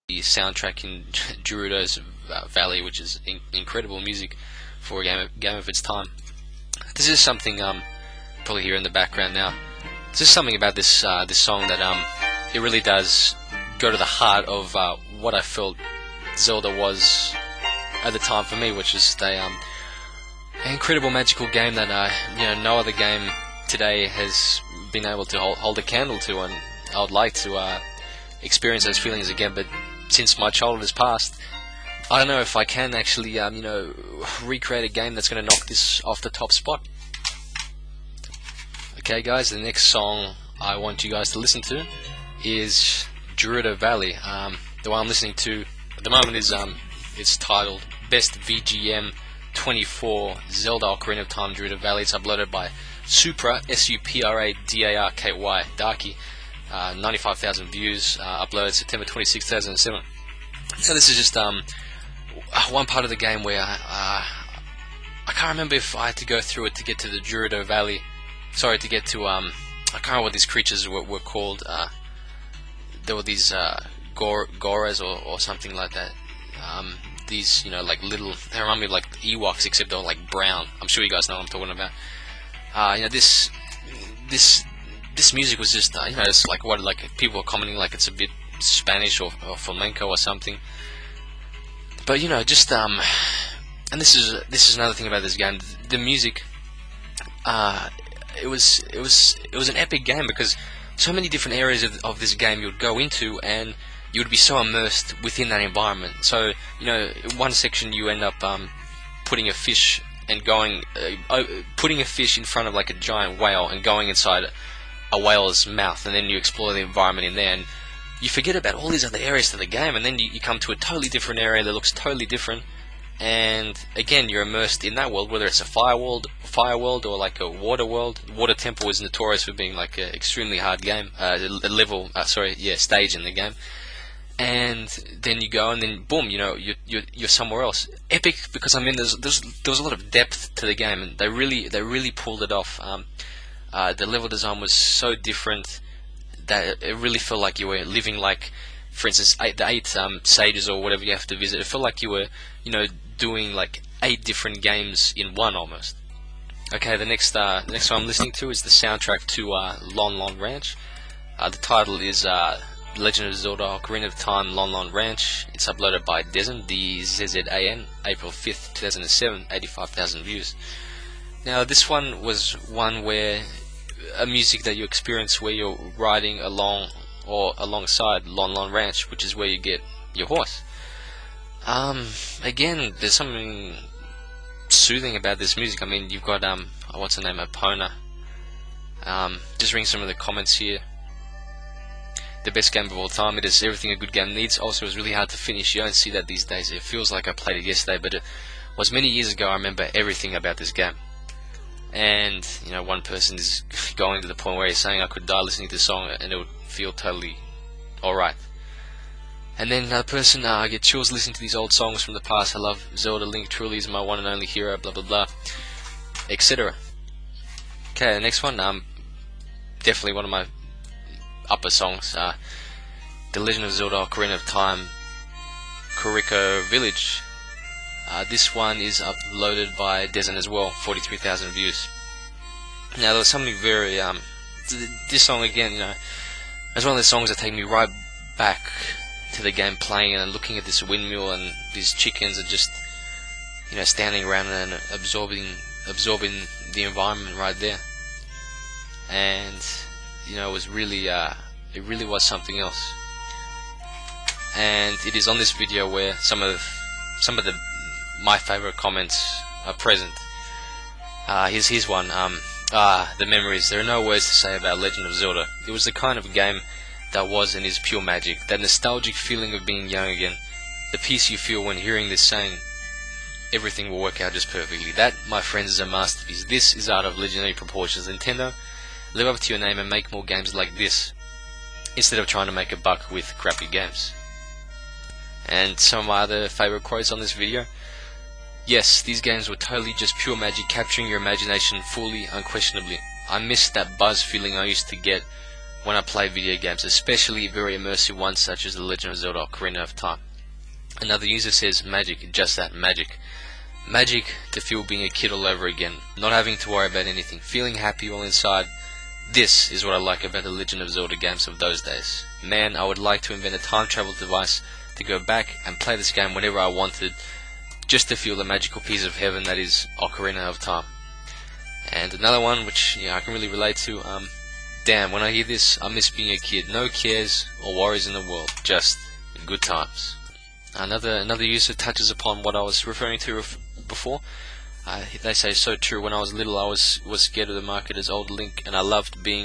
the soundtrack in Gerudo's Valley, which is incredible music for a game of its time. This is something probably hear in the background now. There's just something about this song that it really does go to the heart of what I felt Zelda was at the time for me, which is an incredible magical game that no other game today has been able to hold a candle to, and I would like to experience those feelings again. But since my childhood has passed, I don't know if I can actually recreate a game that's going to knock this off the top spot. Okay guys, the next song I want you guys to listen to is Gerudo Valley. The one I'm listening to at the moment is it's titled Best VGM 24 Zelda Ocarina of Time Gerudo Valley. It's uploaded by Supra, S-U-P-R-A-D-A-R-K-Y, Darky. 95,000 views, uploaded September 26, 2007. So this is just one part of the game where I can't remember if I had to go through it to get to the Gerudo Valley. Sorry, to get to I can't remember what these creatures were called. There were these Goras or something like that. These like little, they remind me of like Ewoks, except they're like brown. I'm sure you guys know what I'm talking about. This music was just it's like what people are commenting like it's a bit Spanish or flamenco or something. But just and this is another thing about this game. The music, it was an epic game because so many different areas of this game you would go into and you would be so immersed within that environment. So one section you end up putting a fish and putting a fish in front of like a giant whale and going inside a whale's mouth, and then you explore the environment in there, and you forget about all these other areas of the game, and then you come to a totally different area that looks totally different, and again you're immersed in that world, whether it's a fire world or like a water world. Water Temple is notorious for being like an extremely hard game, stage in the game. And then you go, and then boom, you're somewhere else. Epic because there was a lot of depth to the game, and they really pulled it off. The level design was so different that it really felt like you were living like, for instance, the eight sages or whatever you have to visit. It felt like you were, doing like 8 different games in one almost. Okay, the next one I'm listening to is the soundtrack to Lon Lon Ranch. The title is Legend of Zelda Ocarina of Time Lon Lon Ranch. It's uploaded by Dezen, D-Z-Z-A-N, April 5th, 2007, 85,000 views. Now this one was one where a music that you experience where you're riding along or alongside Lon Lon Ranch, which is where you get your horse. Again, there's something soothing about this music. I mean, you've got what's her name, Epona. Just reading some of the comments here. The best game of all time. It is everything a good game needs. Also, it's really hard to finish. You don't see that these days. It feels like I played it yesterday, but it was many years ago. I remember everything about this game. And one person is going to the point where he's saying I could die listening to the song and it would feel totally alright. And then another person, I get chills listening to these old songs from the past. I love Zelda. Link truly is my one and only hero, blah blah blah, etc. Okay, the next one, definitely one of my upper songs, The Legend of Zelda Ocarina of Time Kuriko Village. This one is uploaded by Dezen as well, 43,000 views. Now there was something very this song again, it's one of the songs that take me right back to the game, playing and looking at this windmill, and these chickens are just standing around and absorbing the environment right there. And it was really it really was something else. And it is on this video where some of my favorite comments are present. Here's one. The memories. There are no words to say about Legend of Zelda. It was the kind of game that was and is pure magic. That nostalgic feeling of being young again. The peace you feel when hearing this saying, everything will work out just perfectly. That, my friends, is a masterpiece. This is art of legendary proportions. Nintendo, live up to your name and make more games like this, instead of trying to make a buck with crappy games. And some of my other favorite quotes on this video. Yes, these games were totally just pure magic, capturing your imagination fully, unquestionably. I miss that buzz feeling I used to get when I play video games, especially very immersive ones such as The Legend of Zelda Ocarina of Time. Another user says magic, just that, magic. Magic to feel being a kid all over again, not having to worry about anything, feeling happy all inside. This is what I like about the Legend of Zelda games of those days. Man, I would like to invent a time travel device to go back and play this game whenever I wanted, just to feel the magical piece of heaven that is Ocarina of Time. And another one which I can really relate to, damn, when I hear this, I miss being a kid. No cares or worries in the world, just good times. Another user touches upon what I was referring to before. They say so true. When I was little, I was scared of the market as old Link, and I loved being